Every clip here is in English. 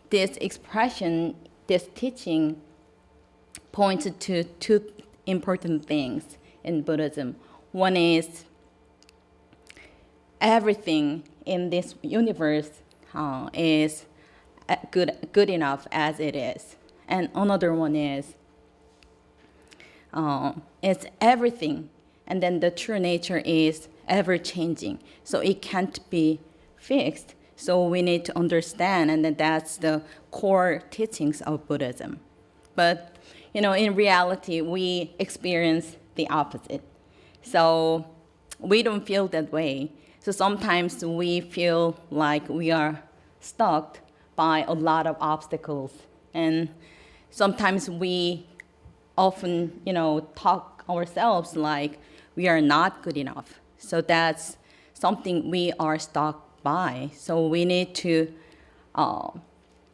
this expression, this teaching points to two important things in Buddhism. One is everything in this universe is good enough as it is. And another one is it's everything, and then the true nature is ever-changing. So it can't be fixed. So we need to understand, and then that's the core teachings of Buddhism. But, in reality, we experience the opposite. So we don't feel that way. So sometimes we feel like we are stuck by a lot of obstacles. And sometimes we often, talk ourselves like we are not good enough. So that's something we are stuck by. So we need to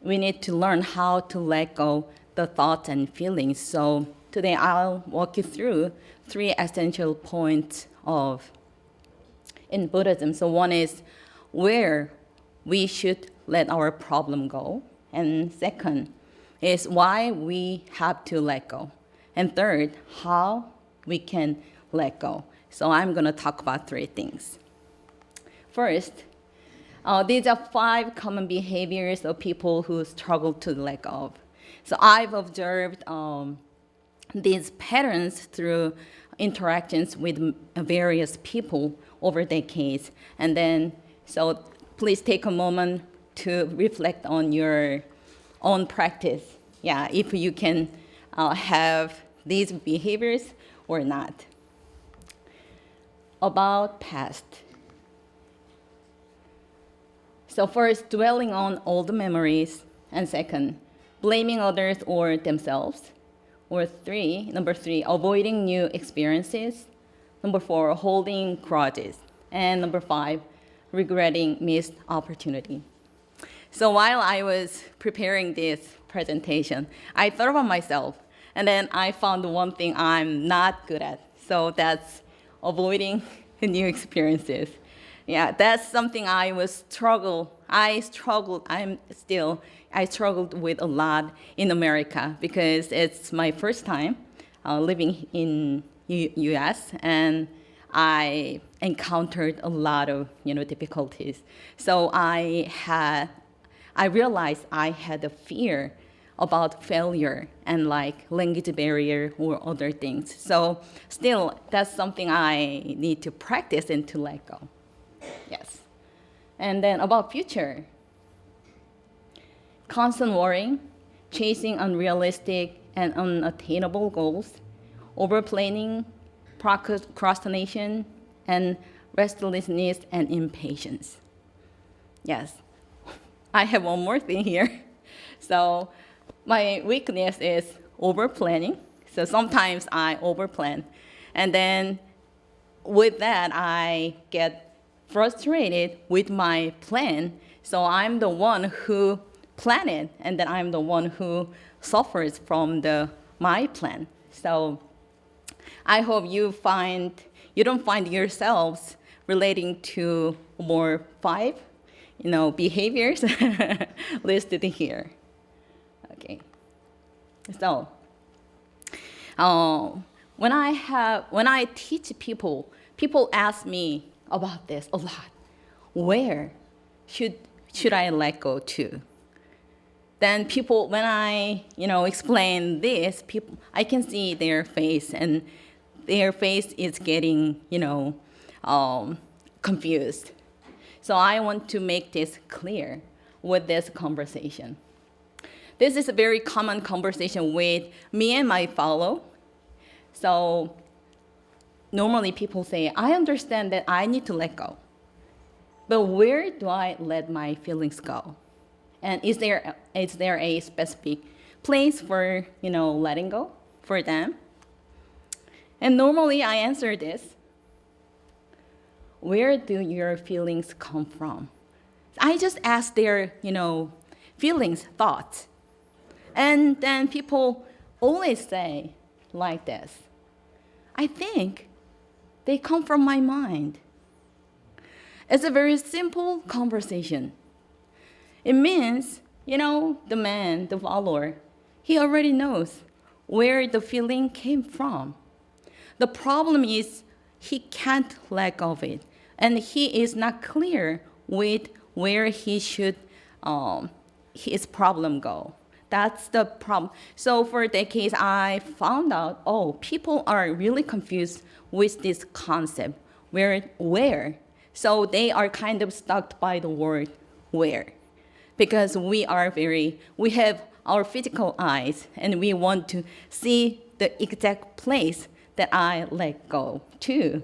learn how to let go the thoughts and feelings. So today I'll walk you through 3 essential points in Buddhism. So one is where we should let our problem go. And second is why we have to let go. And third, how we can let go. So I'm going to talk about 3 things. First, these are 5 common behaviors of people who struggle to let go of. So I've observed these patterns through interactions with various people over decades. And then, so please take a moment to reflect on your own practice. Yeah, if you can have these behaviors or not. About past. So first, dwelling on old memories. And second, blaming others or themselves. Or number 3, avoiding new experiences. Number 4, holding grudges. And number 5, regretting missed opportunity. So while I was preparing this presentation, I thought about myself, and then I found one thing I'm not good at. So that's avoiding new experiences. Yeah, that's something I struggled with a lot in America because it's my first time living in U.S. and I encountered a lot of difficulties. So I realized I had a fear about failure and like language barrier or other things. So still, that's something I need to practice and to let go. Yes. And then about future. Constant worrying, chasing unrealistic and unattainable goals, overplanning, procrastination, and restlessness and impatience. Yes. I have one more thing here. So my weakness is overplanning. So sometimes I overplan. And then with that, I get frustrated with my plan. So I'm the one who planned it, and then I'm the one who suffers from my plan. So I hope you don't find yourselves relating to more 5 behaviors listed here. Okay. So, when I teach people ask me about this a lot. Where should I let go to? Then people, when I explain this, I can see their face, and their face is getting confused. So I want to make this clear with this conversation. This is a very common conversation with me and my fellow. So normally people say, I understand that I need to let go. But where do I let my feelings go? And is there a specific place for letting go for them? And normally I answer this. Where do your feelings come from? I just ask their feelings, thoughts. And then people always say like this. I think they come from my mind. It's a very simple conversation. It means The man, the follower, he already knows where the feeling came from. The problem is he can't let go of it, and he is not clear with where he should his problem go. That's the problem. So for decades, I found out, people are really confused with this concept, where. So they are kind of stuck by the word where, because we have our physical eyes, and we want to see the exact place that I let go to.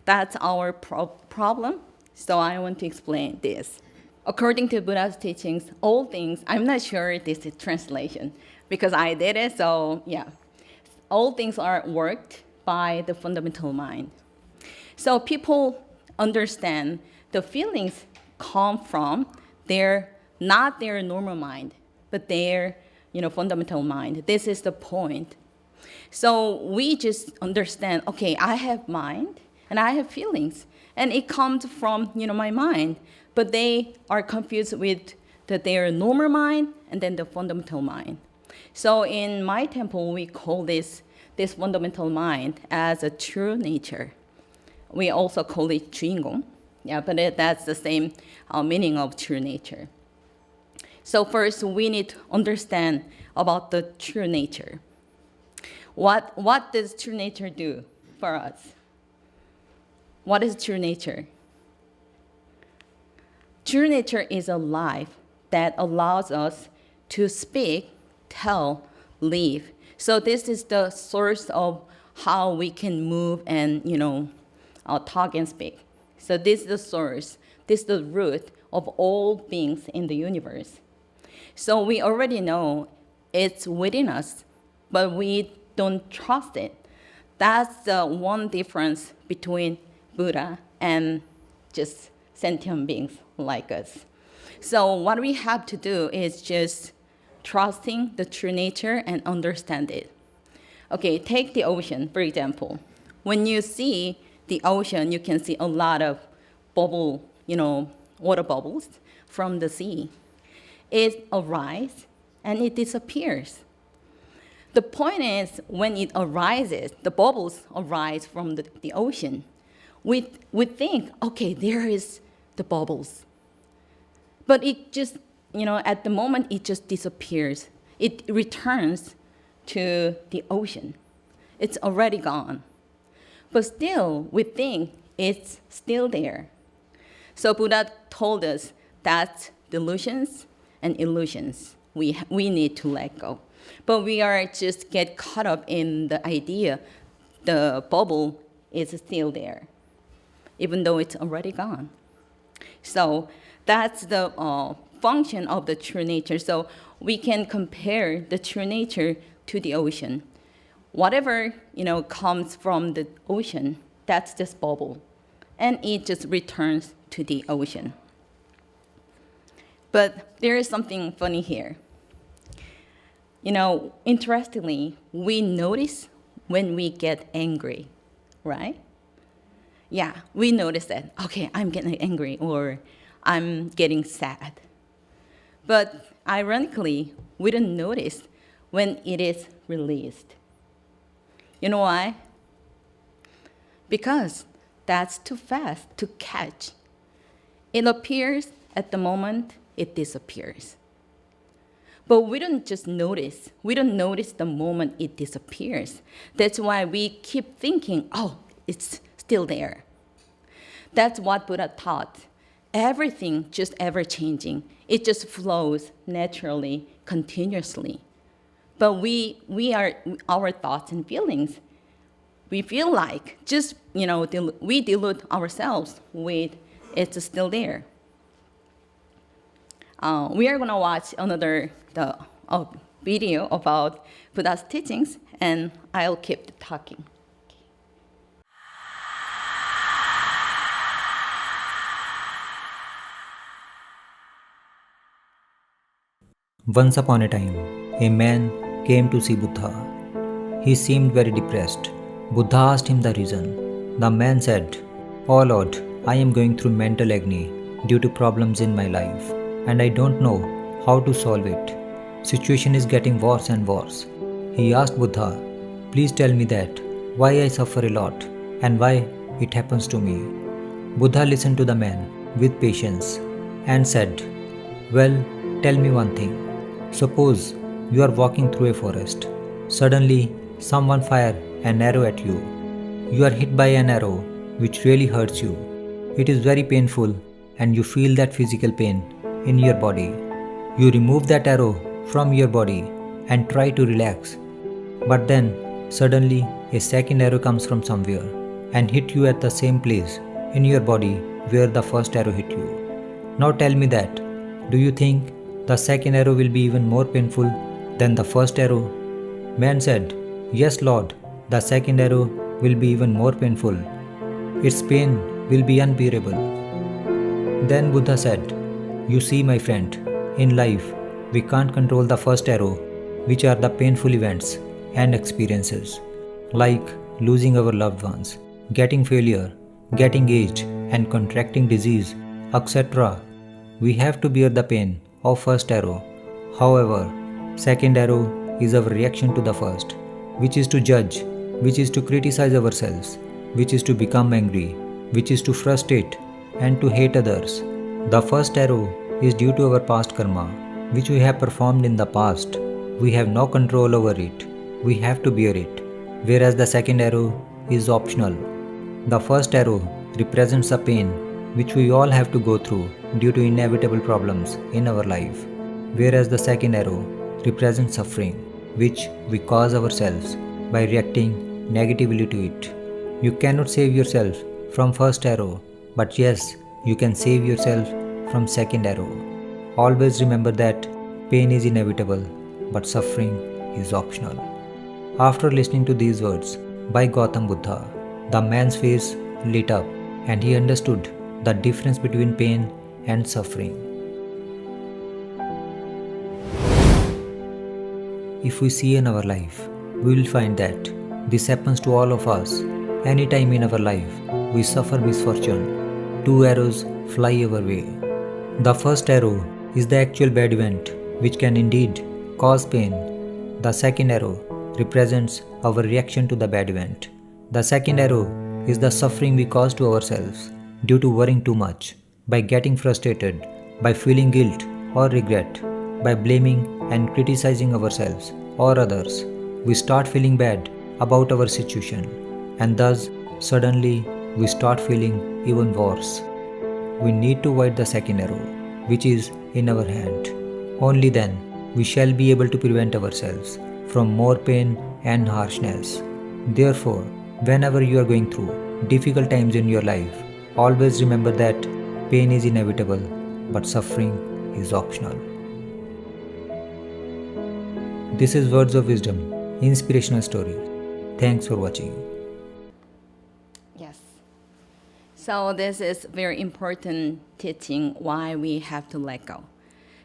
That's our problem. So I want to explain this. According to Buddha's teachings, all things, I'm not sure this is translation because I did it, so yeah. All things are worked by the fundamental mind. So people understand the feelings come from not their normal mind, but their fundamental mind. This is the point. So we just understand, okay, I have mind and I have feelings, and it comes from my mind. But they are confused with their normal mind and then the fundamental mind. So in my temple, we call this fundamental mind as a true nature. We also call it 주인공. Yeah, but that's the same meaning of true nature. So first, we need to understand about the true nature. What does true nature do for us? What is true nature? True nature is a life that allows us to speak, tell, live. So this is the source of how we can move and talk and speak. So this is the source. This is the root of all beings in the universe. So we already know it's within us, but we don't trust it. That's the one difference between Buddha and just sentient beings like us. So what we have to do is just trusting the true nature and understand it. Okay, take the ocean, for example. When you see the ocean, you can see a lot of water bubbles from the sea. It arises and it disappears. The point is, when it arises, the bubbles arise from the ocean. We think, okay, there is the bubbles. But it just, at the moment, it just disappears. It returns to the ocean. It's already gone. But still, we think it's still there. So Buddha told us that delusions and illusions we need to let go. But we are just get caught up in the idea the bubble is still there, even though it's already gone. So that's the function of the true nature. So we can compare the true nature to the ocean. Whatever comes from the ocean, that's just bubble, and it just returns to the ocean. But there is something funny here. Interestingly, we notice when we get angry, right? Yeah, we notice that, okay, I'm getting angry or I'm getting sad. But ironically, we don't notice when it is released. You know why? Because that's too fast to catch. It appears at the moment, it disappears. But we don't just notice. We don't notice the moment it disappears. That's why we keep thinking, it's still there. That's what Buddha taught. Everything just ever-changing. It just flows naturally, continuously. But we are our thoughts and feelings. We feel like just we delude ourselves with it's still there. We are gonna watch another video about Buddha's teachings, and I'll keep talking. Once upon a time, a man came to see Buddha. He seemed very depressed. Buddha asked him the reason. The man said, "Oh Lord, I am going through mental agony due to problems in my life, and I don't know how to solve it. Situation is getting worse and worse. He asked Buddha, please tell me that, why I suffer a lot and why it happens to me. Buddha listened to the man with patience and said, well, tell me one thing. Suppose you are walking through a forest. Suddenly, someone fires an arrow at you. You are hit by an arrow which really hurts you. It is very painful and you feel that physical pain in your body. You remove that arrow from your body and try to relax. But then, suddenly, a second arrow comes from somewhere and hit you at the same place in your body where the first arrow hit you. Now tell me that, do you think the second arrow will be even more painful than the first arrow? Man said, yes, Lord, the second arrow will be even more painful. Its pain will be unbearable. Then Buddha said, you see, my friend, in life, we can't control the first arrow, which are the painful events and experiences, like losing our loved ones, getting failure, getting aged, and contracting disease, etc. We have to bear the pain of first arrow. However, second arrow is our reaction to the first, which is to judge, which is to criticize ourselves, which is to become angry, which is to frustrate and to hate others. The first arrow is due to our past karma, which we have performed in the past. We have no control over it. We have to bear it. Whereas the second arrow is optional. The first arrow represents a pain which we all have to go through due to inevitable problems in our life. Whereas the second arrow represents suffering, which we cause ourselves by reacting negatively to it. You cannot save yourself from first arrow, but yes, you can save yourself from second arrow. Always remember that pain is inevitable, but suffering is optional. After listening to these words by Gautam Buddha, the man's face lit up and he understood the difference between pain and suffering. If we see in our life, we will find that this happens to all of us. Anytime in our life, we suffer misfortune. Two arrows fly our way. The first arrow is the actual bad event, which can indeed cause pain. The second arrow represents our reaction to the bad event. The second arrow is the suffering we cause to ourselves due to worrying too much, by getting frustrated, by feeling guilt or regret, by blaming and criticizing ourselves or others. We start feeling bad about our situation, and thus suddenly we start feeling even worse. We need to avoid the second arrow, which is in our hand. Only then we shall be able to prevent ourselves from more pain and harshness. Therefore, whenever you are going through difficult times in your life, always remember that pain is inevitable, but suffering is optional. This is Words of Wisdom, inspirational stories. Thanks for watching. Yes. So this is very important teaching why we have to let go.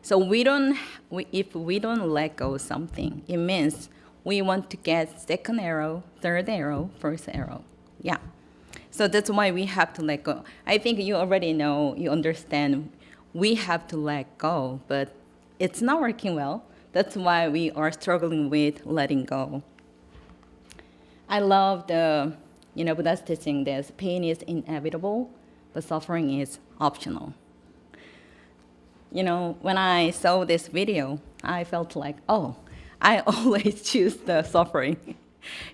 So if we don't let go of something, it means we want to get second arrow, third arrow, first arrow. Yeah. So that's why we have to let go. I think you already know, you understand, we have to let go, but it's not working well. That's why we are struggling with letting go. I love the, Buddha's teaching this, pain is inevitable, but suffering is optional. When I saw this video, I felt like, oh, I always choose the suffering.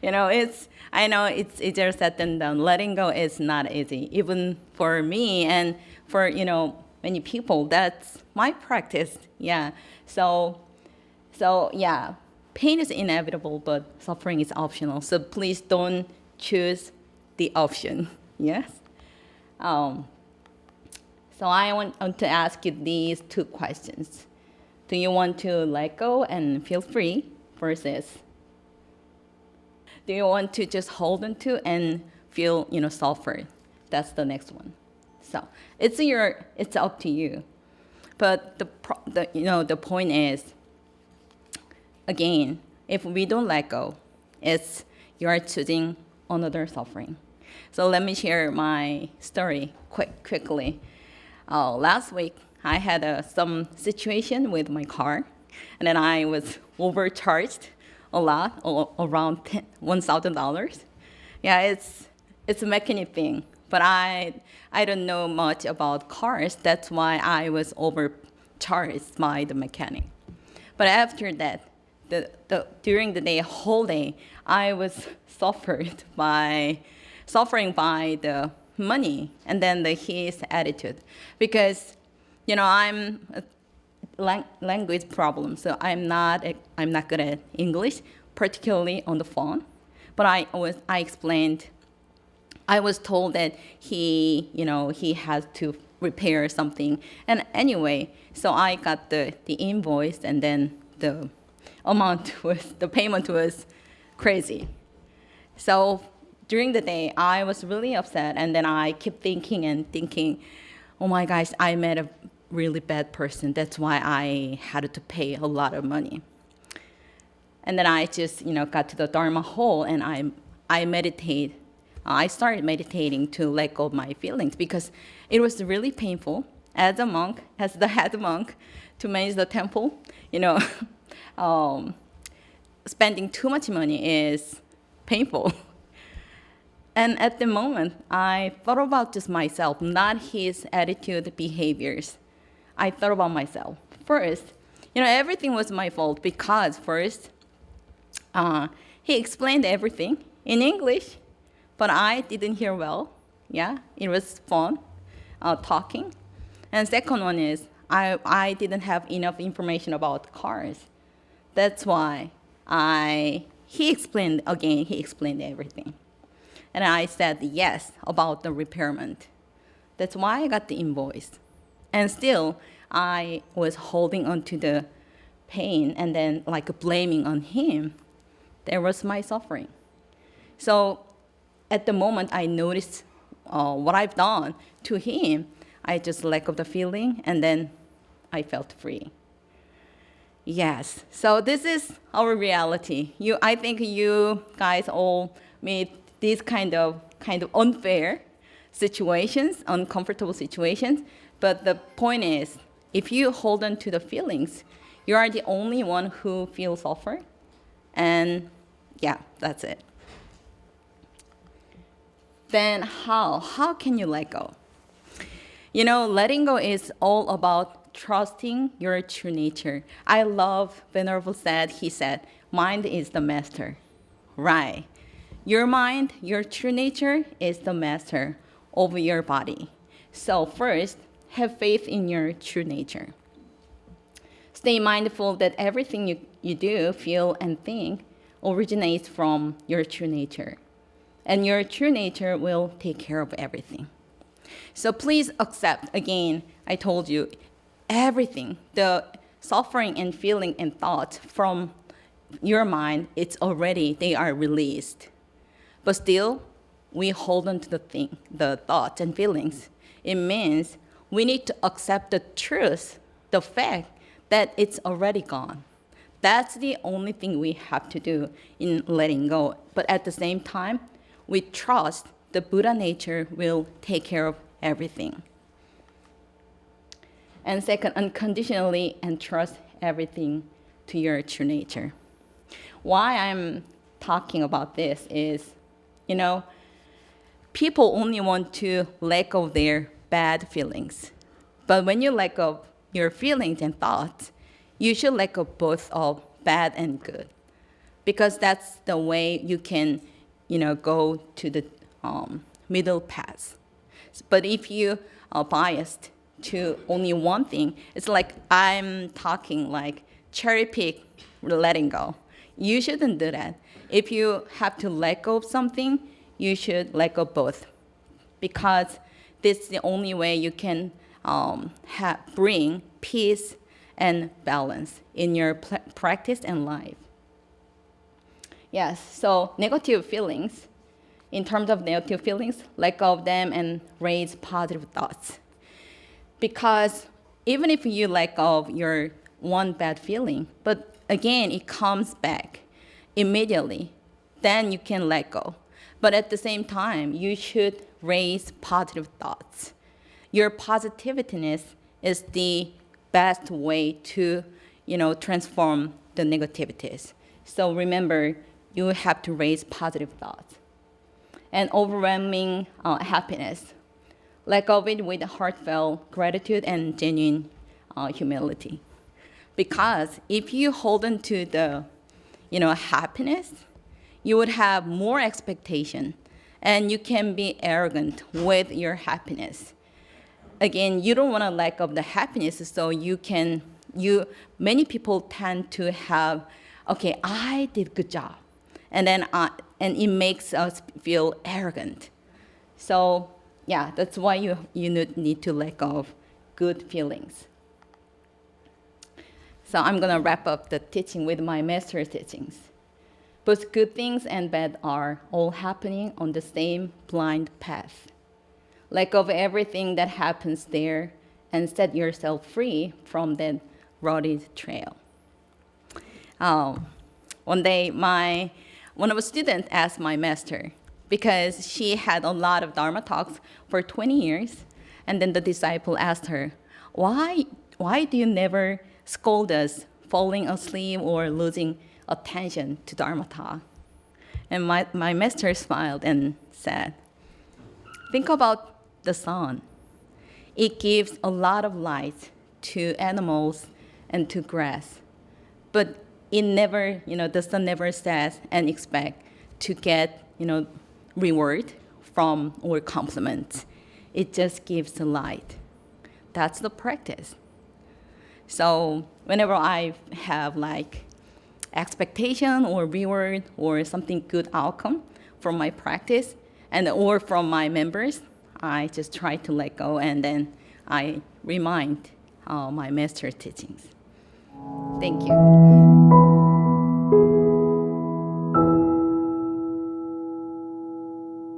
I know it's easier said than done. Letting go is not easy, even for me and for, many people. That's my practice. Yeah. So yeah, pain is inevitable, but suffering is optional. So please don't choose the option. Yes. So I want to ask you these two questions. Do you want to let go and feel free versus do you want to just hold on to and feel, suffer? That's the next one. So it's up to you. But the point is, again, if we don't let go, you are choosing another suffering. So let me share my story quickly. Last week, I had some situation with my car, and then I was overcharged a lot, around $1,000. Yeah, it's a mechanic thing, but I don't know much about cars. That's why I was overcharged by the mechanic. But after that, during the day, whole day, I was suffering by the money and then his attitude, because I'm a language problem, so I'm not good at English, particularly on the phone. But I explained. I was told that he has to repair something, and anyway, so I got the invoice, and then the payment was crazy. So during the day, I was really upset, and then I kept thinking, oh my gosh, I met a really bad person. That's why I had to pay a lot of money. And then I just, got to the Dharma hall, and I meditate. I started meditating to let go of my feelings, because it was really painful as the head monk, to manage the temple. Spending too much money is painful. And at the moment, I thought about just myself, not his attitude, behaviors. I thought about myself. First, everything was my fault, because first, he explained everything in English, but I didn't hear well. Yeah, it was fun talking. And second one is, I didn't have enough information about cars. That's why he explained everything. And I said yes about the repairment. That's why I got the invoice. And still, I was holding on to the pain and then blaming on him. There was my suffering. So at the moment I noticed what I've done to him, I just let go of the feeling, and then I felt free. Yes, so this is our reality. I think you guys all meet these kind of unfair situations, uncomfortable situations. But the point is, if you hold on to the feelings, you are the only one who feels suffer. And yeah, that's it. Then how can you let go? Letting go is all about trusting your true nature. I love Venerable he said, mind is the master. Right. Your mind, your true nature, is the master over your body. So first, have faith in your true nature. Stay mindful that everything you do, feel, and think originates from your true nature. And your true nature will take care of everything. So please accept, again, I told you, everything, the suffering and feeling and thought from your mind, they are released. But still, we hold on to the thoughts and feelings. It means we need to accept the truth, the fact that it's already gone. That's the only thing we have to do in letting go. But at the same time, we trust the Buddha nature will take care of everything. And second, unconditionally entrust everything to your true nature. Why I'm talking about this is, people only want to let go of their bad feelings. But when you let go of your feelings and thoughts, you should let go both of bad and good. Because that's the way you can, go to the middle path. But if you are biased to only one thing, it's like I'm talking like cherry pick letting go. You shouldn't do that. If you have to let go of something, you should let go both, because this is the only way you can bring peace and balance in your practice and life. Yes, so negative feelings, in terms of negative feelings, let go of them and raise positive thoughts. Because even if you let go of your one bad feeling, but again, it comes back immediately, then you can let go. But at the same time, you should raise positive thoughts. Your positiveness is the best way to, transform the negativities. So remember, you have to raise positive thoughts. And overwhelming happiness. Let go of it with heartfelt gratitude and genuine humility. Because if you hold on to the, happiness, you would have more expectation, and you can be arrogant with your happiness. Again, you don't want to let go of the happiness, so many people tend to have, okay, I did a good job, and it makes us feel arrogant. So yeah, that's why you need to let go of good feelings. So I'm going to wrap up the teaching with my master's teachings. Both good things and bad are all happening on the same blind path. Let go of everything that happens there and set yourself free from that rotted trail. One day, one of the students asked my master, because she had a lot of Dharma talks for 20 years, and then the disciple asked her, why do you never scold us falling asleep or losing attention to Dharma talk? And my master smiled and said, think about the sun. It gives a lot of light to animals and to grass, but it never, the sun never says and expect to get, reward from or compliment. It just gives the light. That's the practice. So whenever I have expectation or reward or something good outcome from my practice or from my members, I just try to let go, and then I remind my master teachings. Thank you.